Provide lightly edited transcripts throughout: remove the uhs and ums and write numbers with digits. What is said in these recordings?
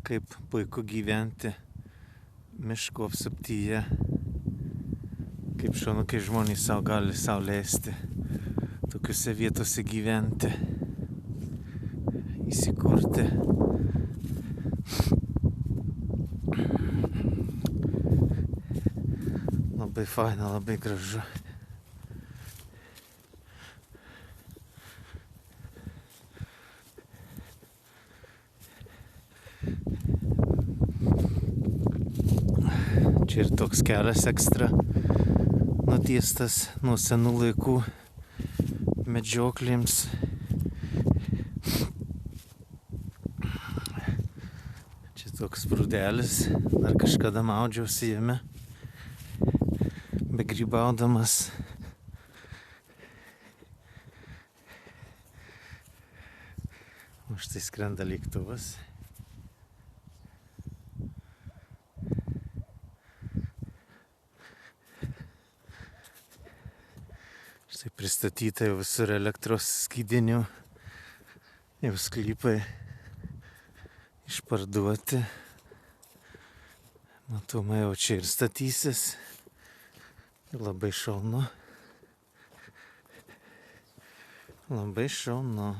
kaip puiku gyventi miško apsuptyje, kaip šaunu, kai žmonės gali sau leisti tokiuose vietose gyventi, įsikurti. Labai faina, labai gražu. Čia ir toks kelias ekstra nutiestas nuo senų laikų medžioklėms. Čia toks prūdelis, dar kažkada maudžiausi jame, begrybaudamas. O štai skrenda lėktuvas. Štai pristatyta jau visur elektros skydinių, jau sklypai išparduoti. Matomai jau čia ir statysis. Labai šaunu. Labai šaunu.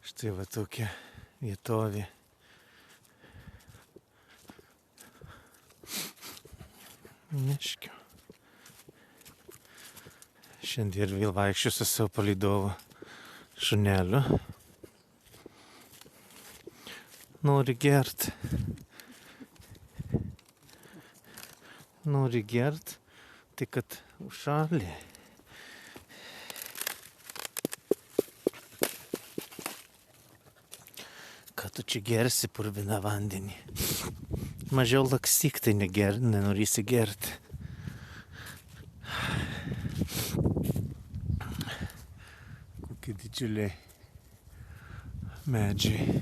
Štai va tokia vietovė. Miškio. Šiandien vėl vaikščiosiu su savo palydovu šuneliu. Nori gert. Nori gert, tai kad užšalė. Ką tu čia gersi purviną vandenį? Mažiau lakstyk, tai nenorėsi gerti. Kokie didžiuliai medžiai.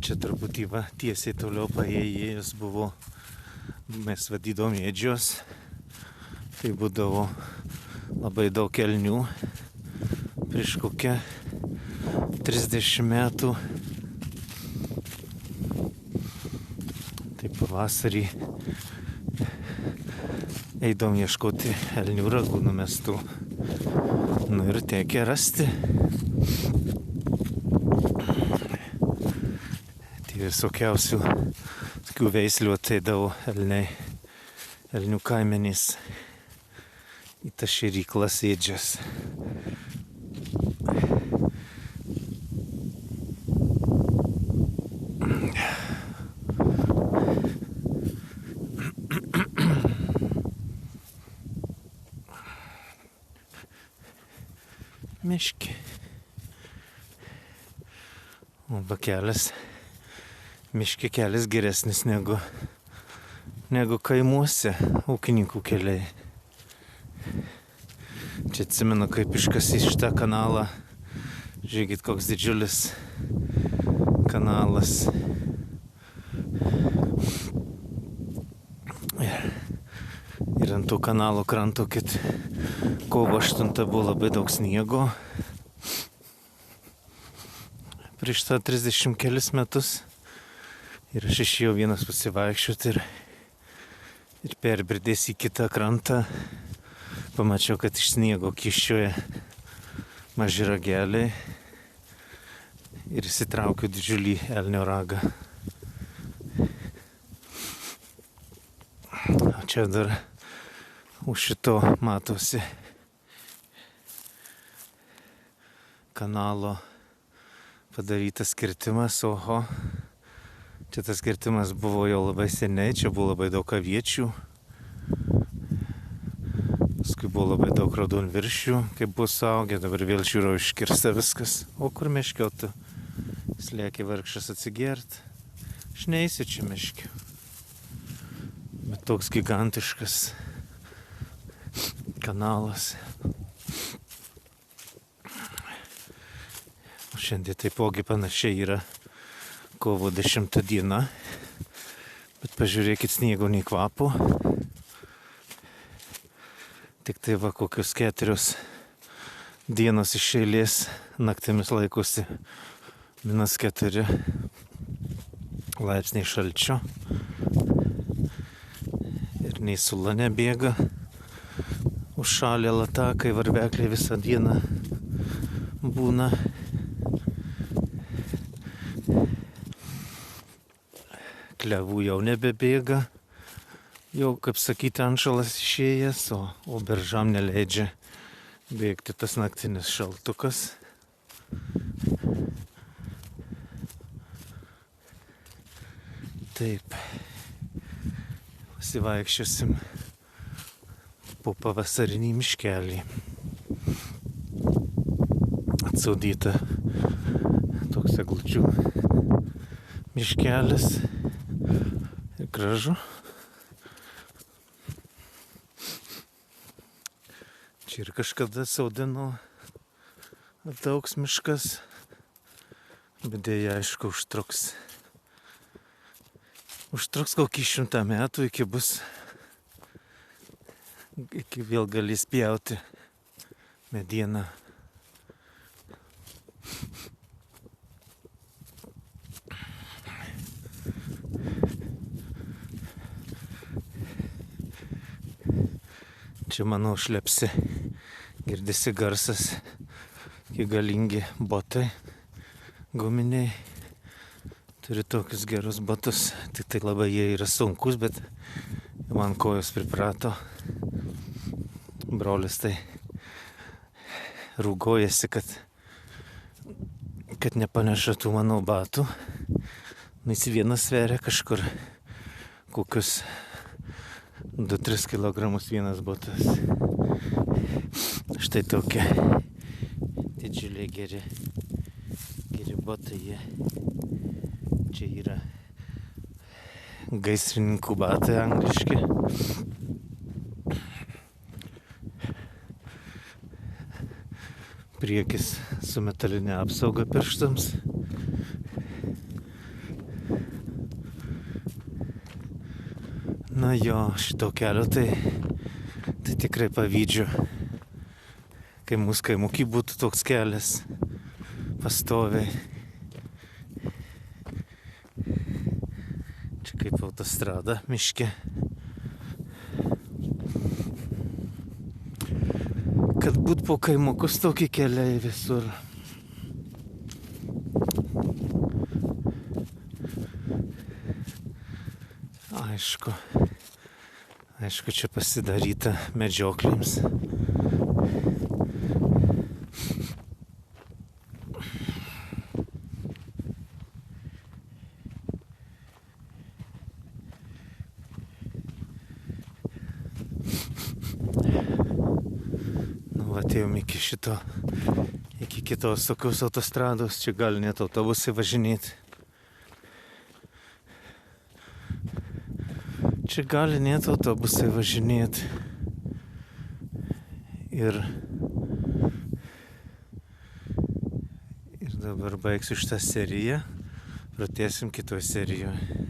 Čia turbūt tiesiai toliau paėjėjus buvo, mes vadydom ėdžios. Tai būdavo labai daug elnių. Prieš kokią 30 metų. Tai pavasarį eidom ieškoti elnių ragų numestų. Nu ir tekę rasti. Tai visokiausių tokių veislių ateidavo elniai, elnių kaimenys į tas šėryklas ėdžias. Miški. O va kelias, miški kelias geresnis negu kaimuose, ūkininkų keliai. Čia atsimenu, kaip iškasė šitą kanalą. Žiūrėkit, koks didžiulis kanalas. Ir ant tų kanalo kranto, kad kovo 8 buvo labai daug sniego. Prieš tą 30 kelis metus. Ir aš išėjau vienas pasivaikščioti ir perbridęs į kitą krantą. Pamačiau, kad iš sniego kyščioja maži rageliai. Ir įsitraukiau didžiulį elnio ragą. O čia dar už šito matosi kanalo padarytas kirtimas, oho. Čia tas kirtimas buvo jau labai seniai, čia buvo labai daug aviečių. Paskui buvo labai daug raudonviršių, kaip buvo suaugę, dabar vėl žiūrau iškirsta viskas. O kur meškio tu? Slėkė vargšas atsigert. Aš neįsiu čia meškio. Bet toks gigantiškas kanalas. O šiandien taipogi panašiai yra kovo 10 diena. Bet pažiūrėkit, sniego nei kvapo. Tik tai va kokius 4 dienos iš eilės naktimis laikosi -4 laipsniai šalčio. Ir nei sula nebėga. Užšalę latakai, varvekliai visą dieną būna. Klevų jau nebebėga. Jau, kaip sakyti, anšalas išėjęs, o beržam neleidžia bėgti tas naktinis šaltukas. Taip, pasivaikščiosim po pavasarinį miškelį. Atsaudyta toks eglučių miškelis ir gražu. Čia ir kažkada saudino ataugs miškas, bet dėja, aišku, užtruks kokį 100 metų iki vėl galės pjauti medieną. Čia, manau, šlepsi, girdisi garsas, kai galingi botai guminiai. Turi tokius gerus batus, tik tai labai jie yra sunkus, bet man kojos priprato. Brolis tai rūgojasi, kad nepaneša tų mano batų. Jis vienas sveria kažkur kokius 2-3 kilogramus vienas batas. Štai tokie didžiuliai geri batai jie. Čia yra gaisrininkų batai angliški. Priekis su metalinė apsauga pirštams. Na jo, šito kelio tai tikrai pavydžiu. Kai mūsų kaimukį būtų toks kelias pastoviai. Čia kaip autostrada miške. Kad būt po kaimukus tokie keliai visur. Aišku, čia pasidaryta medžioklėms. Atėjom iki kitos tokios autostrados, čia gali net autobusai važinėti. Čia gali net autobusai važinėti. Ir dabar baigsiu šitą seriją, pratęsim kitoj serijoje.